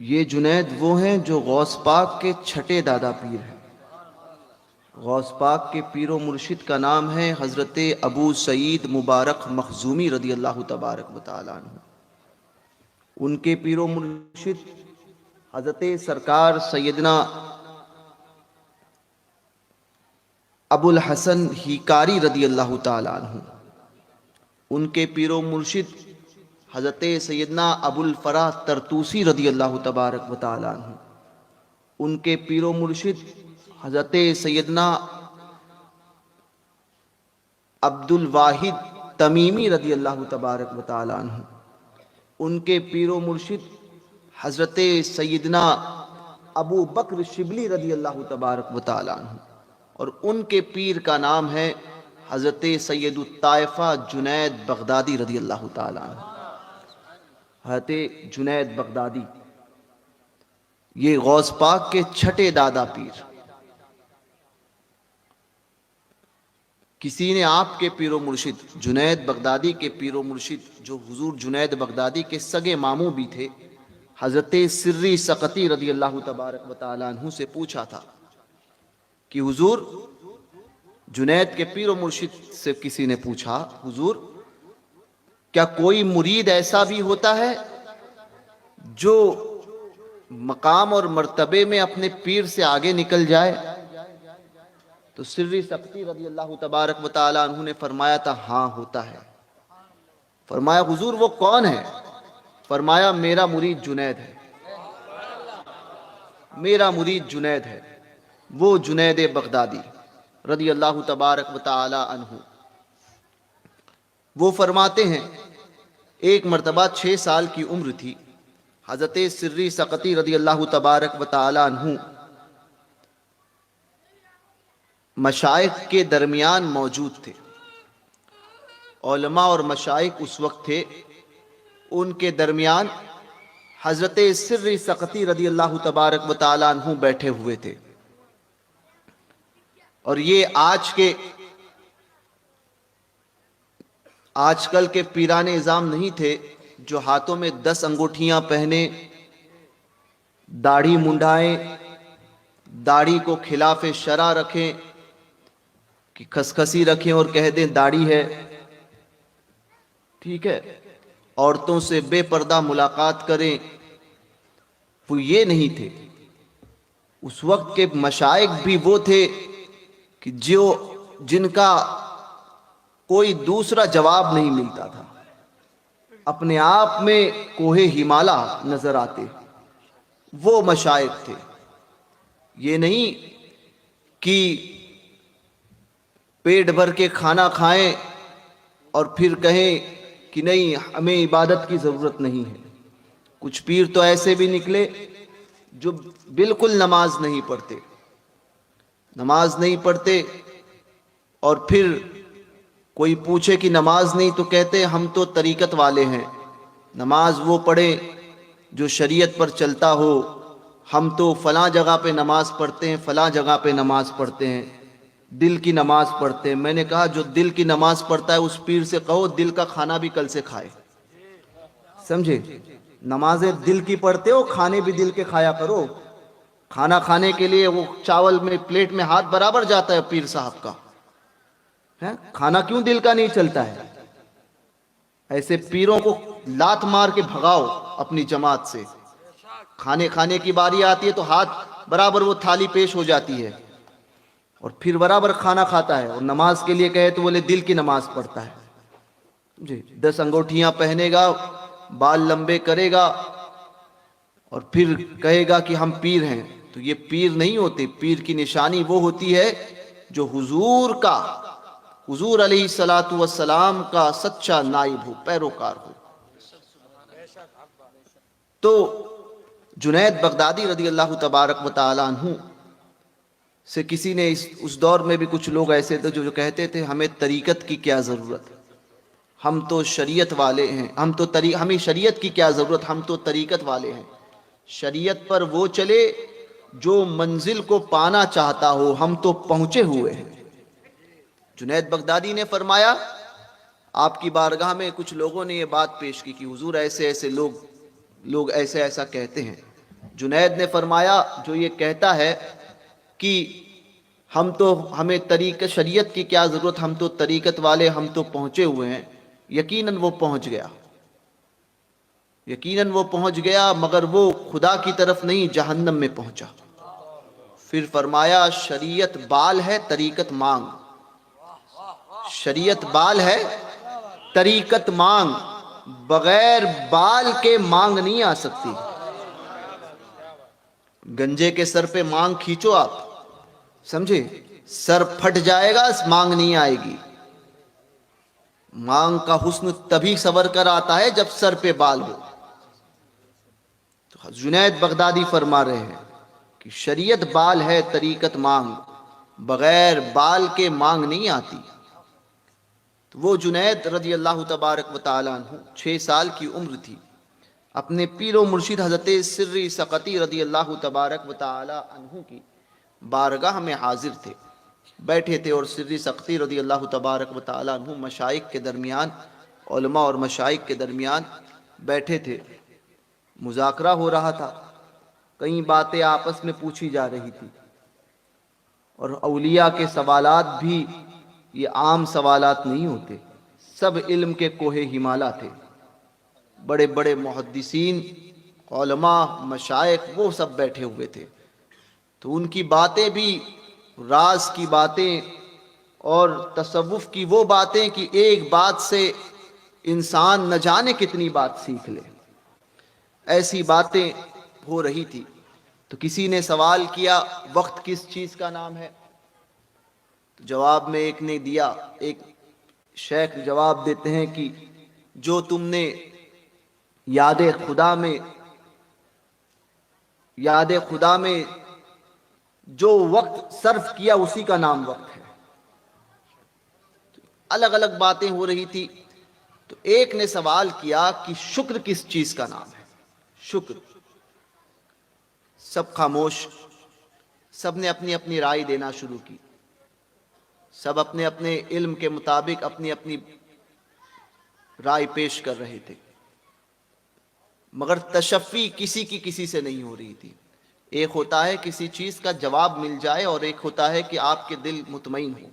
یہ جنید وہ ہیں جو غوث پاک کے چھٹے دادا پیر ہیں۔ غوث پاک کے پیر و مرشد کا نام ہے حضرت ابو سعید مبارک مخزومی رضی اللہ تبارک و تعالیٰ عنہ۔ ان کے پیر و مرشد حضرت سرکار سیدنا ابو الحسن ہیکاری رضی اللہ تعالیٰ عنہ۔ ان کے پیر و مرشد حضرت سیدنا ابو الفرح ترتوسی رضی اللہ تبارک و تعالیٰ عنہ۔ ان کے پیر و مرشد حضرت سیدنا عبد الواحد تمیمی رضی اللہ تبارک و تعالیٰ عنہ۔ ان کے پیر و مرشد حضرت سیدنا ابو بکر شبلی رضی اللہ تبارک و تعالیٰ عنہ، اور ان کے پیر کا نام ہے حضرت سید الطائفہ جنید بغدادی رضی اللہ تعالیٰ عنہ۔ حضرت جنید بغدادی یہ غوث پاک کے چھٹے دادا پیر۔ کسی نے آپ کے پیر و مرشد جنید بغدادی کے پیر و مرشد جو حضور جنید بغدادی کے سگے ماموں بھی تھے حضرت سری سقطی رضی اللہ تبارک و تعالیٰ عنہ سے پوچھا تھا کہ حضور، جنید کے پیر و مرشد سے کسی نے پوچھا، حضور کیا کوئی مرید ایسا بھی ہوتا ہے جو مقام اور مرتبے میں اپنے پیر سے آگے نکل جائے؟ تو سری سقطی رضی اللہ تبارک و تعالیٰ عنہ نے فرمایا تھا، ہاں ہوتا ہے۔ فرمایا حضور وہ کون ہے؟ فرمایا میرا مرید جنید ہے، میرا مرید جنید ہے، وہ جنید بغدادی رضی اللہ تبارک و تعالیٰ عنہ۔ وہ فرماتے ہیں ایک مرتبہ 6 سال کی عمر تھی، حضرت سری سقطی رضی اللہ تبارک و تعالیٰ عنہ مشائخ کے درمیان موجود تھے۔ علماء اور مشائخ اس وقت تھے، ان کے درمیان حضرت سری سقطی رضی اللہ تبارک و تعالیٰ عنہ بیٹھے ہوئے تھے۔ اور یہ آج کل کے پیران نظام نہیں تھے جو ہاتھوں میں 10 انگوٹھیاں پہنے، داڑھی منڈائیں، داڑھی کو خلاف شرع رکھیں، کہ کھسکسی رکھیں اور کہہ دیں داڑھی ہے، ٹھیک ہے، عورتوں سے بے پردہ ملاقات کریں۔ وہ یہ نہیں تھے۔ اس وقت کے مشائخ بھی وہ تھے کہ جن کا کوئی دوسرا جواب نہیں ملتا تھا، اپنے آپ میں کوہ ہمالا نظر آتے، وہ مشائخ تھے۔ یہ نہیں کہ پیٹ بھر کے کھانا کھائیں اور پھر کہیں کہ نہیں ہمیں عبادت کی ضرورت نہیں ہے۔ کچھ پیر تو ایسے بھی نکلے جو بالکل نماز نہیں پڑھتے، اور پھر کوئی پوچھے کہ نماز نہیں تو کہتے ہم تو طریقت والے ہیں، نماز وہ پڑھے جو شریعت پر چلتا ہو، ہم تو فلاں جگہ پہ نماز پڑھتے ہیں، فلاں جگہ پہ نماز پڑھتے ہیں، دل کی نماز پڑھتے ہیں۔ میں نے کہا جو دل کی نماز پڑھتا ہے اس پیر سے کہو دل کا کھانا بھی کل سے کھائے، سمجھے؟ نمازیں دل کی پڑھتے ہو، کھانے بھی دل کے کھایا کرو۔ کھانا کھانے کے لیے وہ چاول میں پلیٹ میں ہاتھ برابر جاتا ہے پیر صاحب کا، کھانا کیوں دل کا نہیں چلتا ہے؟ ایسے پیروں کو لات مار کے بھگاؤ اپنی جماعت سے۔ کھانے کی باری آتی ہے تو ہاتھ برابر وہ تھالی پیش ہو جاتی ہے اور پھر برابر کھانا کھاتا ہے، اور نماز کے لیے کہے تو بولے دل کی نماز پڑھتا ہے۔ جی 10 انگوٹھیاں پہنے گا، بال لمبے کرے گا، اور پھر کہے گا کہ ہم پیر ہیں، تو یہ پیر نہیں ہوتے۔ پیر کی نشانی وہ ہوتی ہے جو حضور علیہ الصلوۃ والسلام کا سچا نائب ہو، پیروکار ہو۔ تو جنید بغدادی رضی اللہ تبارک و تعالیٰ عنہ سے کسی نے اس دور میں بھی کچھ لوگ ایسے تھے جو کہتے تھے ہمیں طریقت کی کیا ضرورت، ہم تو شریعت والے ہیں، ہمیں شریعت کی کیا ضرورت، ہم تو طریقت والے ہیں، شریعت پر وہ چلے جو منزل کو پانا چاہتا ہو، ہم تو پہنچے ہوئے ہیں۔ جنید بغدادی نے فرمایا، آپ کی بارگاہ میں کچھ لوگوں نے یہ بات پیش کی کہ حضور ایسے ایسے لوگ ایسے ایسا کہتے ہیں، جنید نے فرمایا جو یہ کہتا ہے کہ ہمیں طریقت شریعت کی کیا ضرورت، ہم تو طریقت والے، ہم تو پہنچے ہوئے ہیں، یقیناً وہ پہنچ گیا، یقیناً وہ پہنچ گیا، مگر وہ خدا کی طرف نہیں، جہنم میں پہنچا۔ پھر فرمایا شریعت بال ہے، طریقت مانگ، شریعت بال ہے، طریقت مانگ، بغیر بال کے مانگ نہیں آ سکتی۔ گنجے کے سر پہ مانگ کھینچو آپ، سمجھے، سر پھٹ جائے گا، مانگ نہیں آئے گی۔ مانگ کا حسن تبھی سور کر آتا ہے جب سر پہ بال ہو۔ تو جنید بغدادی فرما رہے ہیں کہ شریعت بال ہے، طریقت مانگ، بغیر بال کے مانگ نہیں آتی۔ تو وہ جنید رضی اللہ تبارک و تعالیٰ عنہ 6 سال کی عمر تھی، اپنے پیر و مرشد حضرت سری سقطی رضی اللہ تبارک و تعالیٰ عنہ کی بارگاہ میں حاضر تھے، بیٹھے تھے، اور سری سقطی رضی اللہ تبارک و تعالیٰ عنہ مشائخ کے درمیان، علماء اور مشائخ کے درمیان بیٹھے تھے، مذاکرہ ہو رہا تھا، کئی باتیں آپس میں پوچھی جا رہی تھی، اور اولیاء کے سوالات بھی یہ عام سوالات نہیں ہوتے، سب علم کے کوہ ہمالا تھے، بڑے بڑے محدثین، علماء، مشائخ، وہ سب بیٹھے ہوئے تھے۔ تو ان کی باتیں بھی راز کی باتیں اور تصوف کی وہ باتیں کہ ایک بات سے انسان نہ جانے کتنی بات سیکھ لے، ایسی باتیں ہو رہی تھی۔ تو کسی نے سوال کیا وقت کس چیز کا نام ہے؟ تو جواب میں ایک نے دیا، ایک شیخ جواب دیتے ہیں کہ جو تم نے یاد خدا میں جو وقت صرف کیا اسی کا نام وقت ہے۔ الگ الگ باتیں ہو رہی تھی، تو ایک نے سوال کیا کہ شکر کس چیز کا نام ہے؟ شکر۔ سب خاموش، سب نے اپنی اپنی رائے دینا شروع کی، سب اپنے اپنے علم کے مطابق اپنی اپنی رائے پیش کر رہے تھے، مگر تشفی کسی کی کسی سے نہیں ہو رہی تھی۔ ایک ہوتا ہے کسی چیز کا جواب مل جائے، اور ایک ہوتا ہے کہ آپ کے دل مطمئن ہو،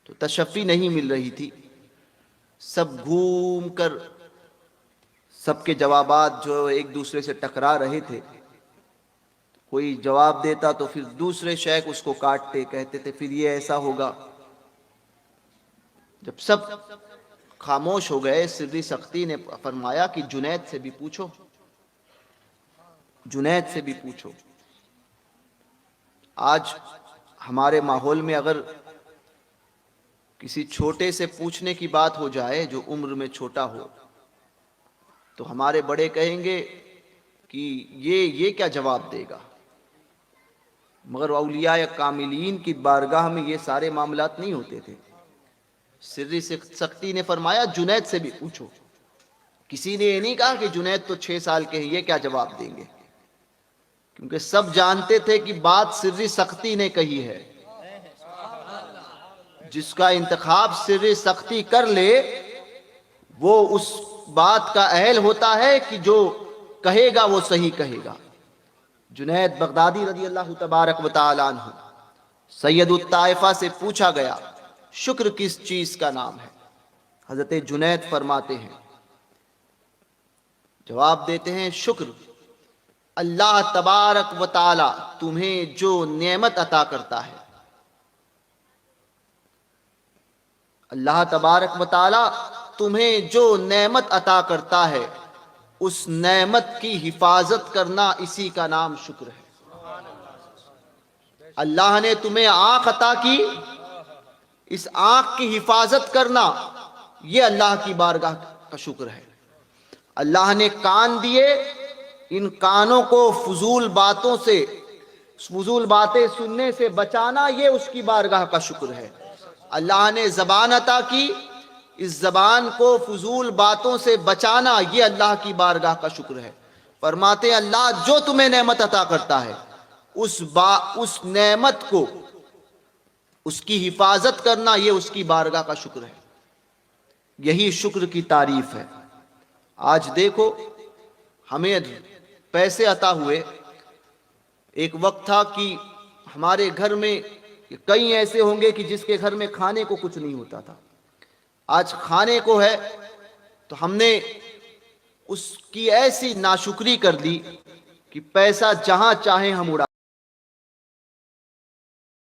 تو تشفی نہیں مل رہی تھی۔ سب گھوم کر سب کے جوابات جو ایک دوسرے سے ٹکرا رہے تھے، کوئی جواب دیتا تو پھر دوسرے شیخ اس کو کاٹتے، کہتے تھے پھر یہ ایسا ہوگا۔ جب سب خاموش ہو گئے، سری سقطی نے فرمایا کہ جنید سے بھی پوچھو، جنید سے بھی پوچھو۔ آج ہمارے ماحول میں اگر کسی چھوٹے سے پوچھنے کی بات ہو جائے جو عمر میں چھوٹا ہو، تو ہمارے بڑے کہیں گے کہ یہ کیا جواب دے گا، مگر اولیاء کاملین کی بارگاہ میں یہ سارے معاملات نہیں ہوتے تھے۔ سری سقطی نے فرمایا جنید سے بھی پوچھو۔ کسی نے یہ نہیں کہا کہ جنید تو 6 سال کے ہیں، یہ کیا جواب دیں گے، کیونکہ سب جانتے تھے کہ بات سری سقطی نے کہی ہے۔ جس کا انتخاب سری سقطی کر لے وہ اس بات کا اہل ہوتا ہے کہ جو کہے گا وہ صحیح کہے گا۔ جنید بغدادی رضی اللہ تبارک و تعالیٰ عنہ، سید الطائفہ سے پوچھا گیا شکر کس چیز کا نام ہے؟ حضرت جنید فرماتے ہیں، جواب دیتے ہیں، شکر اللہ تبارک و تعالی تمہیں جو نعمت عطا کرتا ہے، اللہ تبارک و تعالی تمہیں جو نعمت عطا کرتا ہے اس نعمت کی حفاظت کرنا، اسی کا نام شکر ہے۔ اللہ نے تمہیں آنکھ عطا کی، اس آنکھ کی حفاظت کرنا یہ اللہ کی بارگاہ کا شکر ہے۔ اللہ نے کان دیے، ان کانوں کو فضول باتوں سے، فضول باتیں سننے سے بچانا یہ اس کی بارگاہ کا شکر ہے۔ اللہ نے زبان عطا کی، اس زبان کو فضول باتوں سے بچانا یہ اللہ کی بارگاہ کا شکر ہے۔ فرماتے ہیں اللہ جو تمہیں نعمت عطا کرتا ہے اس نعمت کو، اس کی حفاظت کرنا یہ اس کی بارگاہ کا شکر ہے۔ یہی شکر کی تعریف ہے۔ آج دیکھو ہمیں پیسے عطا ہوئے. ایک وقت تھا کہ ہمارے گھر میں کئی ایسے ہوں گے کہ جس کے گھر میں کھانے کو کچھ نہیں ہوتا تھا. آج کھانے کو ہے تو ہم نے اس کی ایسی ناشکری کر دی کہ پیسہ جہاں چاہیں ہم اڑا